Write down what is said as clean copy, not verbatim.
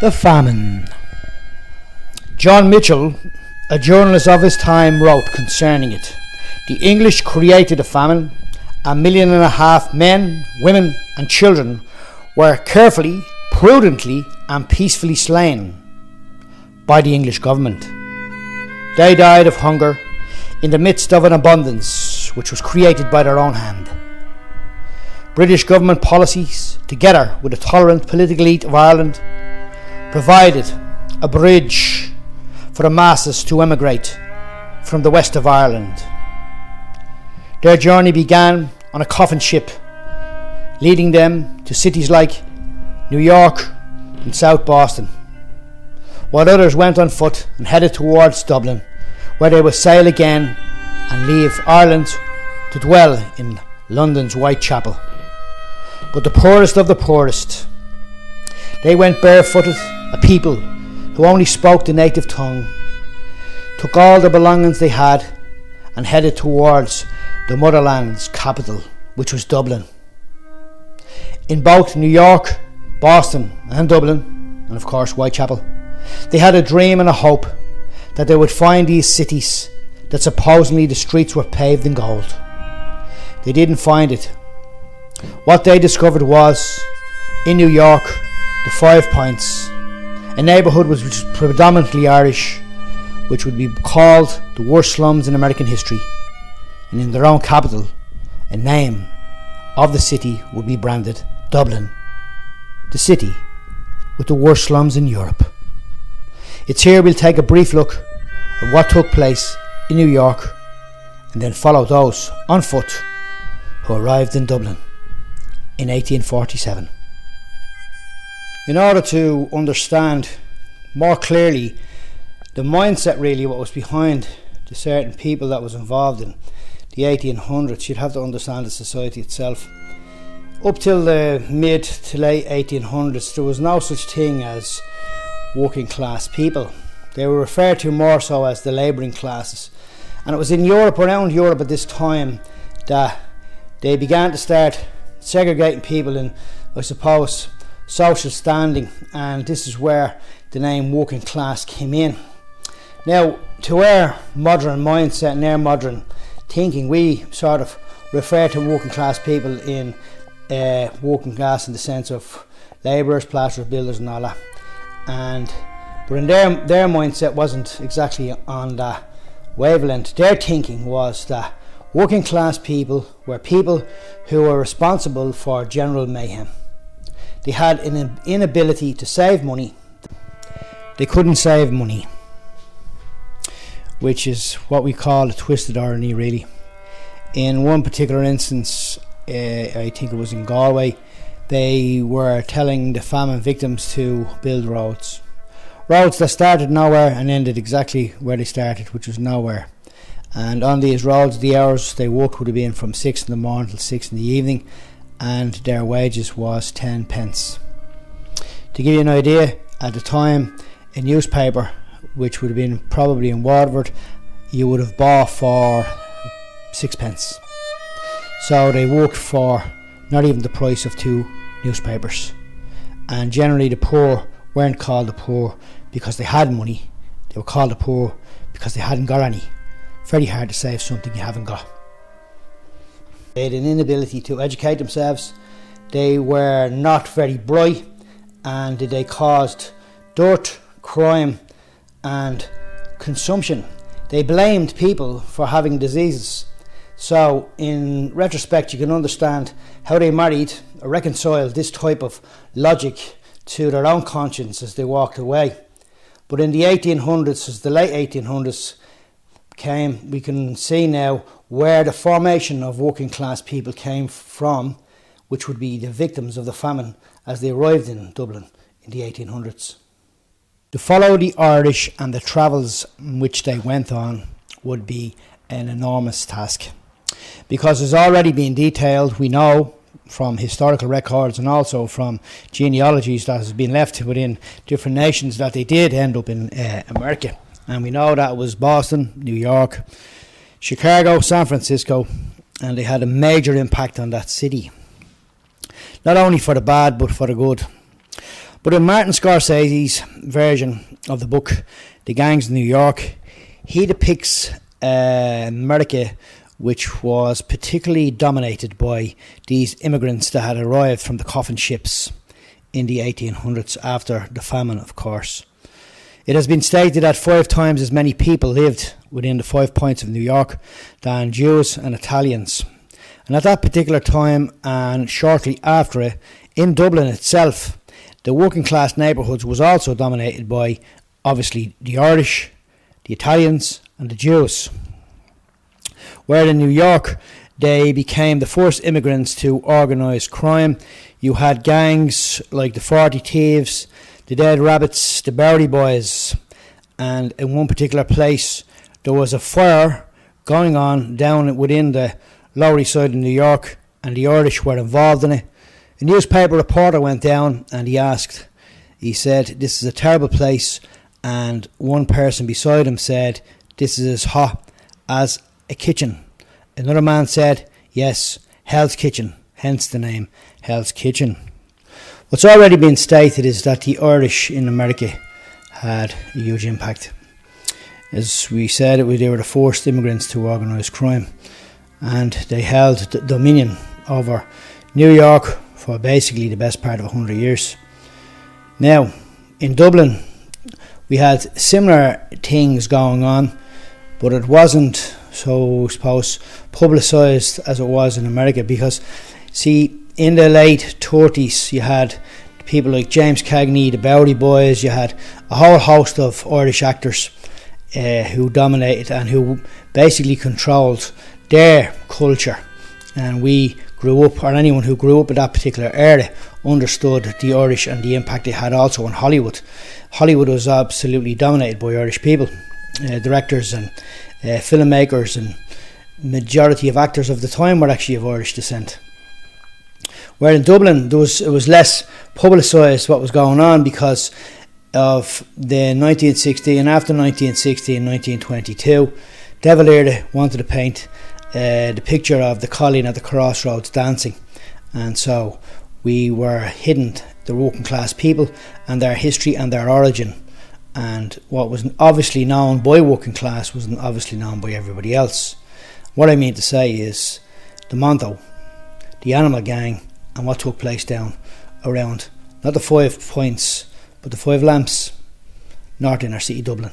The famine. John Mitchell, a journalist of his time, wrote concerning it: "The English created a famine. 1.5 million men, women and children were carefully, prudently and peacefully slain by the English government. They died of hunger in the midst of an abundance which was created by their own hand. British government policies, together with the tolerant political elite of Ireland, provided a bridge for the masses to emigrate from the west of Ireland. Their journey began on a coffin ship, leading them to cities like New York and South Boston, while others went on foot and headed towards Dublin, where they would sail again and leave Ireland to dwell in London's Whitechapel. But the poorest of the poorest, they went barefooted, a people who only spoke the native tongue, took all the belongings they had and headed towards the motherland's capital, which was Dublin. In both New York, Boston and Dublin, and of course Whitechapel, they had a dream and a hope that they would find these cities that supposedly the streets were paved in gold. They didn't find it. What they discovered was, in New York, the 5 Points, a neighbourhood which was predominantly Irish, which would be called the worst slums in American history, and in their own capital, a name of the city would be branded Dublin, the city with the worst slums in Europe. It's here we'll take a brief look at what took place in New York and then follow those on foot who arrived in Dublin in 1847. In order to understand more clearly the mindset, really what was behind the certain people that was involved in the 1800s, you'd have to understand the society itself. Up till the mid to late 1800s, there was no such thing as working class people. They were referred to more so as the labouring classes. And it was in Europe, around Europe at this time, that they began to start segregating people in, I suppose, social standing, and this is where the name working class came in. Now, to our modern mindset and our modern thinking, we sort of refer to working class people in working class in the sense of labourers, plasterers, builders and all that. But in their mindset wasn't exactly on that wavelength. Their thinking was that working class people were people who were responsible for general mayhem. They had an inability to save money. They couldn't save money, which is what we call a twisted irony, really. In one particular instance, I think it was in Galway, they were telling the famine victims to build roads that started nowhere and ended exactly where they started, which was nowhere. And on these roads, the hours they worked would have been from 6 in the morning till 6 in the evening, and their wages was 10 pence. To give you an idea, at the time, a newspaper, which would have been probably in Waterford, you would have bought for 6 pence. So they worked for not even the price of 2 newspapers. And generally the poor weren't called the poor because they had money. They were called the poor because they hadn't got any. Very hard to save something you haven't got. They had an inability to educate themselves. They were not very bright, and they caused dirt, crime and consumption. They blamed people for having diseases. So in retrospect, you can understand how they married or reconciled this type of logic to their own conscience as they walked away. But in the 1800s, as the late 1800s came, we can see now where the formation of working class people came from, which would be the victims of the famine as they arrived in Dublin in the 1800s. To follow the Irish and the travels which they went on would be an enormous task, because as already been detailed, we know from historical records and also from genealogies that has been left within different nations that they did end up in America. And we know that it was Boston, New York, Chicago, San Francisco, and they had a major impact on that city. Not only for the bad, but for the good. But in Martin Scorsese's version of the book, The Gangs of New York, he depicts America, which was particularly dominated by these immigrants that had arrived from the coffin ships in the 1800s after the famine, of course. It has been stated that 5 times as many people lived within the 5 points of New York than Jews and Italians. And at that particular time, and shortly after it, in Dublin itself, the working class neighbourhoods was also dominated by, obviously, the Irish, the Italians and the Jews. Where in New York, they became the first immigrants to organise crime. You had gangs like the 40 Thieves, the Dead Rabbits, the Bowery Boys, and in one particular place there was a fire going on down within the Lower East Side of New York, and the Irish were involved in it. A newspaper reporter went down and he said, "This is a terrible place," and one person beside him said, "This is as hot as a kitchen." Another man said, "Yes, Hell's Kitchen," hence the name Hell's Kitchen. What's already been stated is that the Irish in America had a huge impact. As we said, they were the first immigrants to organise crime, and they held dominion over New York for basically the best part of 100 years. Now, in Dublin, we had similar things going on, but it wasn't so, I suppose, publicised as it was in America, because, see, in the late 30s, you had people like James Cagney, the Bowery Boys, you had a whole host of Irish actors who dominated and who basically controlled their culture. And we grew up, or anyone who grew up in that particular era, understood the Irish and the impact they had also on Hollywood. Hollywood was absolutely dominated by Irish people, directors and filmmakers, and majority of actors of the time were actually of Irish descent. Where in Dublin, it was less publicised what was going on because of the 1960, and after 1960 and 1922, De Valera wanted to paint the picture of the Colleen at the crossroads dancing, and so we were hidden, the working class people, and their history and their origin, and what was obviously known by working class wasn't obviously known by everybody else. What I mean to say is the Monto, the Animal Gang, and what took place down around, not the 5 points, but the 5 lamps, north inner city Dublin.